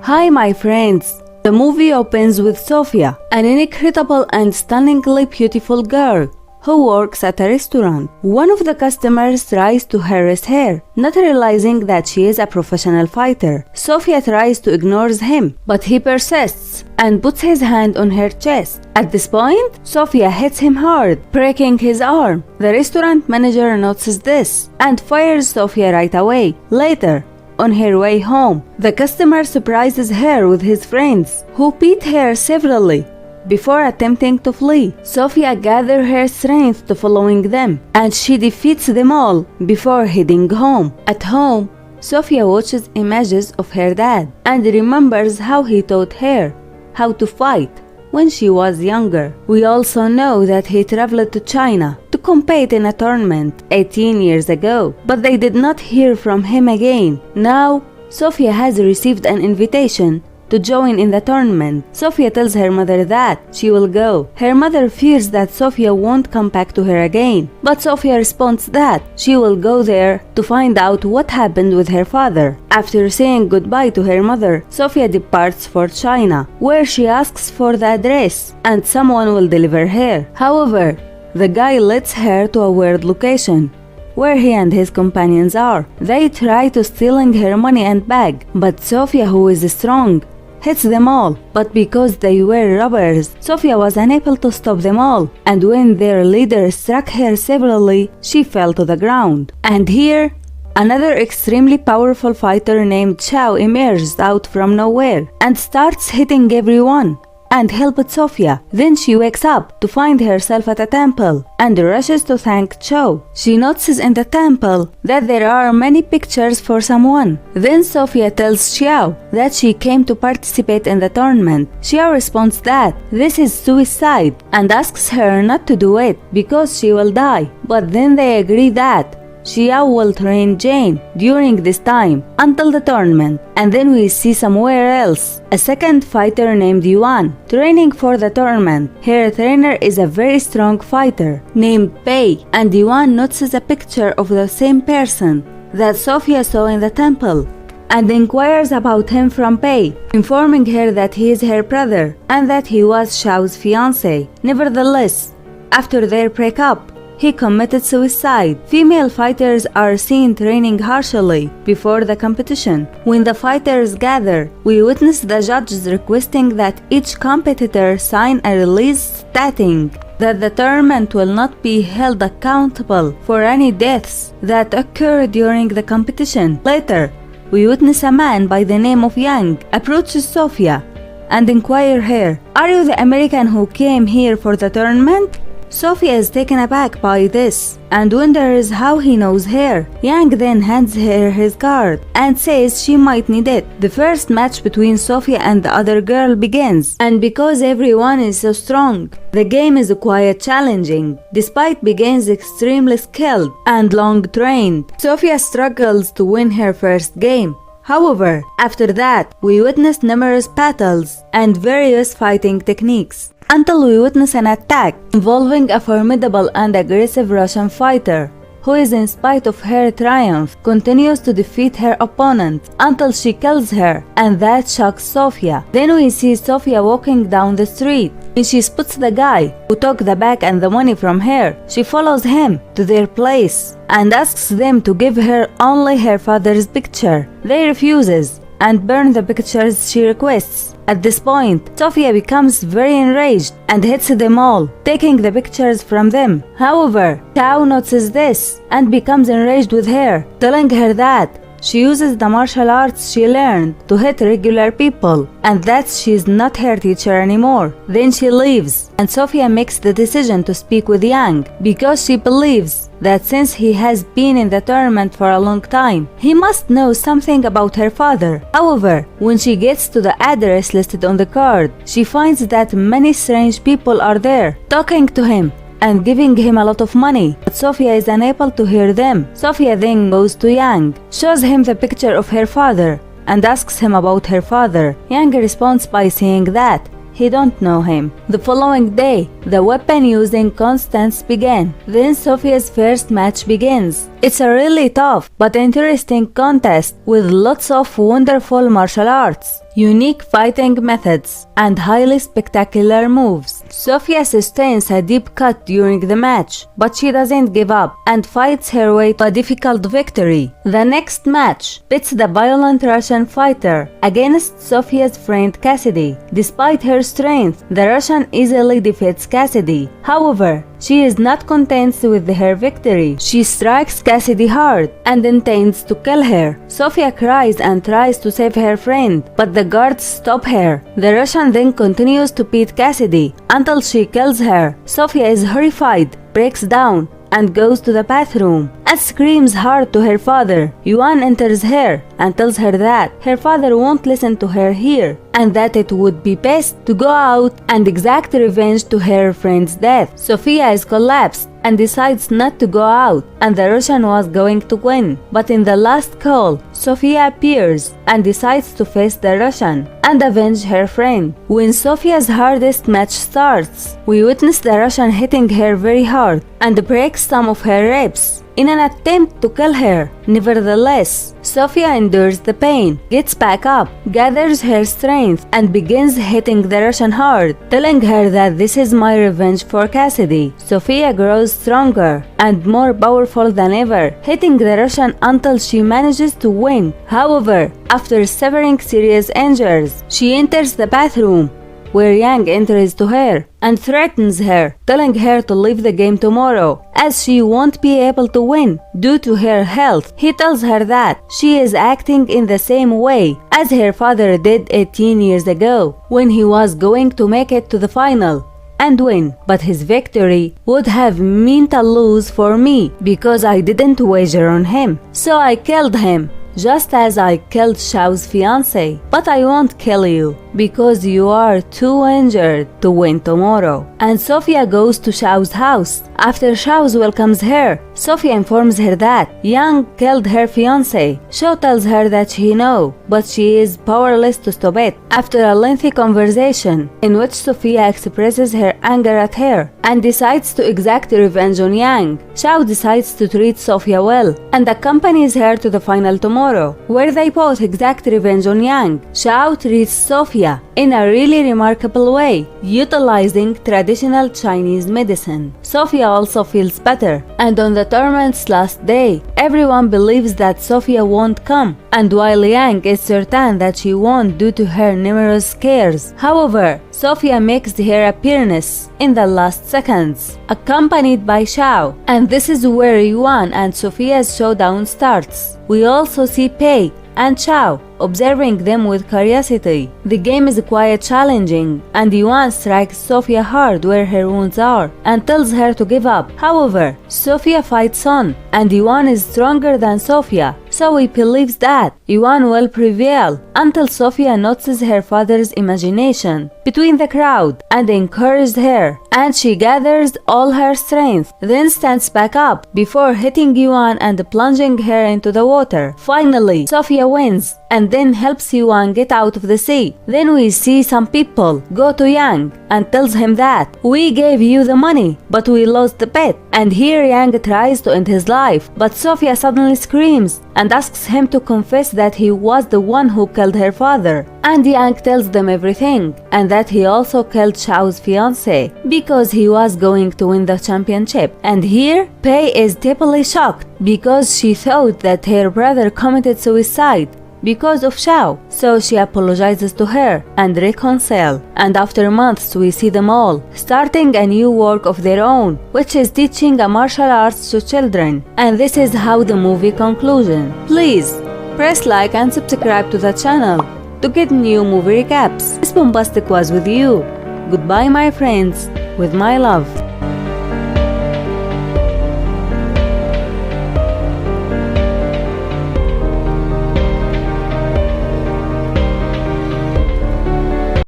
Hi my friends! The movie opens with Sophia, an incredible and stunningly beautiful girl who works at a restaurant. One of the customers tries to harass her, not realizing that she is a professional fighter. Sophia tries to ignore him, but he persists and puts his hand on her chest. At this point, Sophia hits him hard, breaking his arm. The restaurant manager notices this and fires Sophia right away. Later, on her way home, the customer surprises her with his friends, who beat her severely before attempting to flee. Sophia gathers her strength to following them, and she defeats them all before heading home. At home, Sophia watches images of her dad and remembers how he taught her how to fight when she was younger. We also know that he traveled to China to compete in a tournament 18 years ago, but they did not hear from him again. Now, Sophia has received an invitation to join in the tournament. Sophia tells her mother that she will go. Her mother fears that Sophia won't come back to her again, but Sophia responds that she will go there to find out what happened with her father. After saying goodbye to her mother, Sophia departs for China, where she asks for the address and someone will deliver her. However, the guy leads her to a weird location where he and his companions are. They try to stealing her money and bag, but Sophia, who is strong, hits them all. But because they were robbers, Sophia was unable to stop them all, and when their leader struck her severely, she fell to the ground. And here, another extremely powerful fighter named Chow emerged out from nowhere and starts hitting everyone and helped Sophia. Then she wakes up to find herself at a temple and rushes to thank Chow. She notices in the temple that there are many pictures for someone. Then Sophia tells Chow that she came to participate in the tournament. Chow responds that this is suicide and asks her not to do it because she will die. But then they agree that Xiao will train Jane during this time until the tournament, and then we see somewhere else a second fighter named Yuan training for the tournament. Her trainer is a very strong fighter named Pei, and Yuan notices a picture of the same person that Sophia saw in the temple and inquires about him from Pei, informing her that he is her brother and that he was Xiao's fiancé. Nevertheless, after their breakup, he committed suicide. Female fighters are seen training harshly before the competition. When the fighters gather, we witness the judges requesting that each competitor sign a release stating that the tournament will not be held accountable for any deaths that occur during the competition. Later, we witness a man by the name of Yang approaches Sophia and inquire her, "Are you the American who came here for the tournament?" Sophia is taken aback by this and wonders how he knows her. Yang then hands her his card and says she might need it. The first match between Sophia and the other girl begins, and because everyone is so strong, the game is quite challenging. Despite being extremely skilled and long trained, Sophia struggles to win her first game. However, after that, we witness numerous battles and various fighting techniques, until we witness an attack involving a formidable and aggressive Russian fighter who, in spite of her triumph, continues to defeat her opponent until she kills her, and that shocks Sophia. Then we see Sophia walking down the street. When she spots the guy who took the bag and the money from her, she follows him to their place and asks them to give her only her father's picture. They refuses and burn the pictures she requests. At this point, Sophia becomes very enraged and hits them all, taking the pictures from them. However, Chow notices this and becomes enraged with her, telling her that she uses the martial arts she learned to hit regular people and that she is not her teacher anymore. Then she leaves, and Sophia makes the decision to speak with Yang because she believes that since he has been in the tournament for a long time, he must know something about her father. However, when she gets to the address listed on the card, she finds that many strange people are there talking to him and giving him a lot of money, but Sophia is unable to hear them. Sophia then goes to Yang, shows him the picture of her father, and asks him about her father. Yang responds by saying that he don't know him. The following day, the weapon using constants began. Then Sophia's first match begins. It's a really tough but interesting contest with lots of wonderful martial arts, unique fighting methods, and highly spectacular moves. Sophia sustains a deep cut during the match, but she doesn't give up and fights her way to a difficult victory. The next match pits the violent Russian fighter against Sophia's friend Cassidy. Despite her strength, the Russian easily defeats Cassidy. However, she is not content with her victory. She strikes Cassidy hard and intends to kill her. Sophia cries and tries to save her friend, but the guards stop her. The Russian then continues to beat Cassidy until she kills her. Sophia is horrified, breaks down, and goes to the bathroom and screams hard to her father. Yuan enters her and tells her that her father won't listen to her here and that it would be best to go out and exact revenge to her friend's death. Sophia is collapsed and decides not to go out, and the Russian was going to win. But in the last call, Sophia appears and decides to face the Russian and avenge her friend. When Sophia's hardest match starts, we witness the Russian hitting her very hard and breaks some of her ribs in an attempt to kill her. Nevertheless, Sophia endures the pain, gets back up, gathers her strength, and begins hitting the Russian hard, telling her that this is my revenge for Cassidy. Sophia grows stronger and more powerful than ever, hitting the Russian until she manages to win. However, after suffering serious injuries, she enters the bathroom, where Yang enters to her and threatens her, telling her to leave the game tomorrow as she won't be able to win due to her health. He tells her that she is acting in the same way as her father did 18 years ago when he was going to make it to the final and win, but his victory would have meant a lose for me because I didn't wager on him, so I killed him, just as I killed Xiao's fiancé. But I won't kill you because you are too injured to win tomorrow. And Sophia goes to Xiao's house. After Xiao welcomes her, Sophia informs her that Yang killed her fiancé. Xiao tells her that she knows, but she is powerless to stop it. After a lengthy conversation in which Sophia expresses her anger at her and decides to exact revenge on Yang, Xiao decides to treat Sophia well and accompanies her to the final tomorrow, where they both exact revenge on Yang. Xiao treats Sophia in a really remarkable way, utilizing traditional Chinese medicine. Sophia also feels better, and on the tournament's last day, everyone believes that Sophia won't come, and while Yang is certain that she won't due to her numerous scares. However, Sophia makes her appearance in the last seconds, accompanied by Xiao, and this is where Yuan and Sophia's showdown starts. We also see Pei and Xiao observing them with curiosity. The game is quite challenging, and Yuan strikes Sophia hard where her wounds are and tells her to give up. However, Sophia fights on, and Yuan is stronger than Sophia, so he believes that Yuan will prevail until Sophia notices her father's imagination between the crowd and encourages her, and she gathers all her strength, then stands back up before hitting Yuan and plunging her into the water. Finally, Sophia wins and then helps Yuan get out of the sea. Then we see some people go to Yang and tells him that we gave you the money, but we lost the bet. And here Yang tries to end his life, but Sophia suddenly screams and asks him to confess that he was the one who killed her father. And Yang tells them everything, and that he also killed Xiao's fiancé because he was going to win the championship. And here Pei is deeply shocked because she thought that her brother committed suicide because of Xiao, so she apologizes to her and reconcile. And after months we see them all starting a new work of their own, which is teaching a martial arts to children. And this is how the movie conclusion. Please press like and subscribe to the channel to get new movie recaps. This Bombastic was with you. Goodbye my friends, with my love.